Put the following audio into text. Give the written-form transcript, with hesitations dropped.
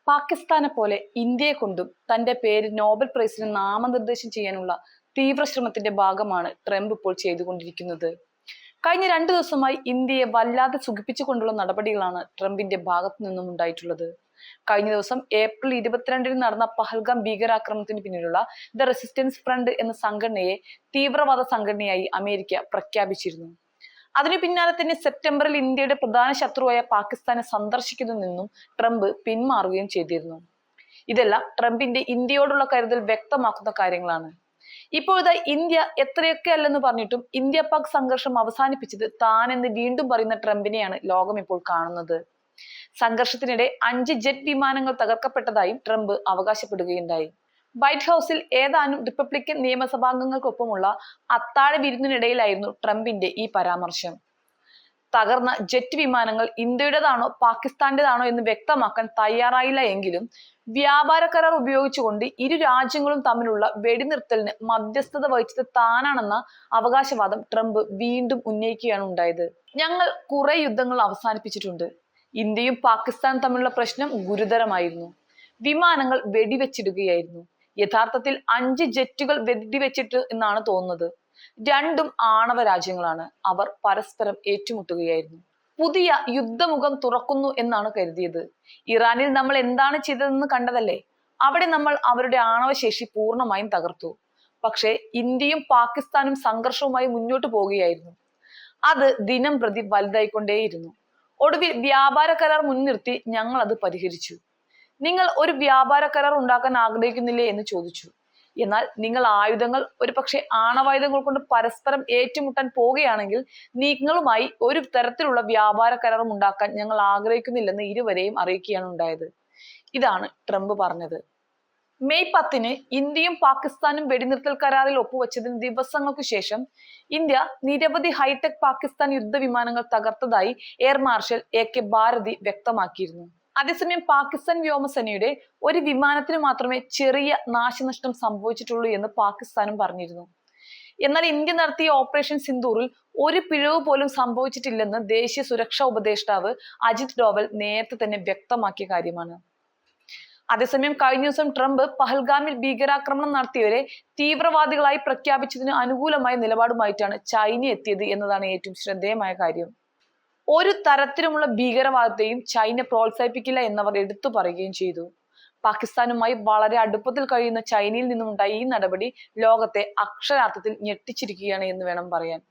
പാകിസ്ഥാനെ പോലെ ഇന്ത്യയെ കൊണ്ടും തന്റെ പേര് നോബൽ പ്രൈസിന് നാമനിർദ്ദേശം ചെയ്യാനുള്ള തീവ്ര ശ്രമത്തിന്റെ ഭാഗമാണ് ട്രംപ് ഇപ്പോൾ ചെയ്തുകൊണ്ടിരിക്കുന്നത്. കഴിഞ്ഞ 2 ദിവസമായി ഇന്ത്യയെ വല്ലാതെ സുഖിപ്പിച്ചുകൊണ്ടുള്ള നടപടികളാണ് ട്രംപിന്റെ ഭാഗത്തു നിന്നും ഉണ്ടായിട്ടുള്ളത്. കഴിഞ്ഞ ദിവസം ഏപ്രിൽ 22-ന് നടന്ന പഹൽഗാം ഭീകരാക്രമണത്തിന് പിന്നിലുള്ള ദ റെസിസ്റ്റൻസ് ഫ്രണ്ട് എന്ന സംഘടനയെ തീവ്രവാദ സംഘടനയായി അമേരിക്ക പ്രഖ്യാപിച്ചിരുന്നു. അതിനു പിന്നാലെ തന്നെ സെപ്റ്റംബറിൽ ഇന്ത്യയുടെ പ്രധാന ശത്രുവായ പാകിസ്ഥാനെ സന്ദർശിക്കുന്നതിൽ നിന്നും ട്രംപ് പിന്മാറുകയും ചെയ്തിരുന്നു. ഇതെല്ലാം ട്രംപിന്റെ ഇന്ത്യയോടുള്ള കരുതൽ വ്യക്തമാക്കുന്ന കാര്യങ്ങളാണ്. ഇപ്പോഴത്തെ ഇന്ത്യ എത്രയൊക്കെ അല്ലെന്ന് പറഞ്ഞിട്ടും ഇന്ത്യ പാക് സംഘർഷം അവസാനിപ്പിച്ചത് താനെന്ന് വീണ്ടും പറയുന്ന ട്രംപിനെയാണ് ലോകം ഇപ്പോൾ കാണുന്നത്. സംഘർഷത്തിനിടെ 5 ജെറ്റ് വിമാനങ്ങൾ തകർക്കപ്പെട്ടതായും ട്രംപ് അവകാശപ്പെടുകയുണ്ടായി. വൈറ്റ് ഹൗസിൽ ഏതാനും റിപ്പബ്ലിക്കൻ നിയമസഭാംഗങ്ങൾക്കൊപ്പമുള്ള അത്താഴ വിരുന്നിനിടയിലായിരുന്നു ട്രംപിന്റെ ഈ പരാമർശം. തകർന്ന ജെറ്റ് വിമാനങ്ങൾ ഇന്ത്യയുടേതാണോ പാകിസ്ഥാന്റേതാണോ എന്ന് വ്യക്തമാക്കാൻ തയ്യാറായില്ല എങ്കിലും വ്യാപാര കരാർ ഉപയോഗിച്ചുകൊണ്ട് ഇരു രാജ്യങ്ങളും തമ്മിലുള്ള വെടിനിർത്തലിന് മധ്യസ്ഥത വഹിച്ചത് താനാണെന്ന അവകാശവാദം ട്രംപ് വീണ്ടും ഉന്നയിക്കുകയാണ് ഉണ്ടായത്. ഞങ്ങൾ കുറെ യുദ്ധങ്ങൾ അവസാനിപ്പിച്ചിട്ടുണ്ട്. ഇന്ത്യയും പാകിസ്ഥാനും തമ്മിലുള്ള പ്രശ്നം ഗുരുതരമായിരുന്നു. വിമാനങ്ങൾ വെടിവെച്ചിടുകയായിരുന്നു. യഥാർത്ഥത്തിൽ 5 ജെറ്റുകൾ വെടിവെച്ചിട്ട് എന്നാണ് തോന്നുന്നത്. രണ്ടും ആണവ രാജ്യങ്ങളാണ്. അവർ പരസ്പരം ഏറ്റുമുട്ടുകയായിരുന്നു. പുതിയ യുദ്ധമുഖം തുറക്കുന്നു എന്നാണ് കരുതിയത്. ഇറാനിൽ നമ്മൾ എന്താണ് ചെയ്തതെന്ന് കണ്ടതല്ലേ. അവിടെ നമ്മൾ അവരുടെ ആണവശേഷി പൂർണ്ണമായും തകർത്തു. പക്ഷേ ഇന്ത്യയും പാകിസ്ഥാനും സംഘർഷവുമായി മുന്നോട്ട് പോവുകയായിരുന്നു. അത് ദിനം പ്രതി വലുതായിക്കൊണ്ടേയിരുന്നു. ഒടുവിൽ വ്യാപാര കരാർ മുൻനിർത്തി ഞങ്ങൾ അത് പരിഹരിച്ചു. നിങ്ങൾ ഒരു വ്യാപാര കരാർ ഉണ്ടാക്കാൻ ആഗ്രഹിക്കുന്നില്ലേ എന്ന് ചോദിച്ചു. എന്നാൽ നിങ്ങൾ ആയുധങ്ങൾ, ഒരുപക്ഷെ ആണവായുധങ്ങൾ കൊണ്ട് പരസ്പരം ഏറ്റുമുട്ടാൻ പോവുകയാണെങ്കിൽ നിങ്ങളുമായി ഒരു തരത്തിലുള്ള വ്യാപാര കരാറും ഉണ്ടാക്കാൻ ഞങ്ങൾ ആഗ്രഹിക്കുന്നില്ലെന്ന് ഇരുവരെയും അറിയിക്കുകയാണ് ഉണ്ടായത്. ഇതാണ് ട്രംപ് പറഞ്ഞത്. മെയ് 10-ന് ഇന്ത്യയും പാകിസ്ഥാനും വെടിനിർത്തൽ കരാറിൽ ഒപ്പുവെച്ചതിന് ദിവസങ്ങൾക്ക് ശേഷം ഇന്ത്യ നിരവധി ഹൈടെക് പാകിസ്ഥാൻ യുദ്ധവിമാനങ്ങൾ തകർത്തതായി എയർ മാർഷൽ AK ഭാരതി വ്യക്തമാക്കിയിരുന്നു. അതേസമയം പാകിസ്ഥാൻ വ്യോമസേനയുടെ ഒരു വിമാനത്തിന് മാത്രമേ ചെറിയ നാശനഷ്ടം സംഭവിച്ചിട്ടുള്ളൂ എന്ന് പാകിസ്ഥാനും പറഞ്ഞിരുന്നു. എന്നാൽ ഇന്ത്യ നടത്തിയ ഓപ്പറേഷൻ സിന്ദൂറിൽ ഒരു പിഴവ് പോലും സംഭവിച്ചിട്ടില്ലെന്ന് ദേശീയ സുരക്ഷാ ഉപദേഷ്ടാവ് അജിത് ഡോവൽ നേരത്തെ തന്നെ വ്യക്തമാക്കിയ കാര്യമാണ്. അതേസമയം കഴിഞ്ഞ ദിവസം ട്രംപ് പഹൽഗാമിൽ ഭീകരാക്രമണം നടത്തിയവരെ തീവ്രവാദികളായി പ്രഖ്യാപിച്ചതിന് അനുകൂലമായ നിലപാടുമായിട്ടാണ് ചൈന എത്തിയത് എന്നതാണ് ഏറ്റവും ശ്രദ്ധേയമായ കാര്യം. ഒരു തരത്തിലുമുള്ള ഭീകരവാദത്തെയും ചൈന പ്രോത്സാഹിപ്പിക്കില്ല എന്നവർ എടുത്തു പറയുകയും ചെയ്തു. പാകിസ്ഥാനുമായി വളരെ അടുപ്പത്തിൽ കഴിയുന്ന ചൈനയിൽ നിന്നുമുണ്ടായ ഈ നടപടി ലോകത്തെ അക്ഷരാർത്ഥത്തിൽ ഞെട്ടിച്ചിരിക്കുകയാണ് എന്ന് വേണം പറയാൻ.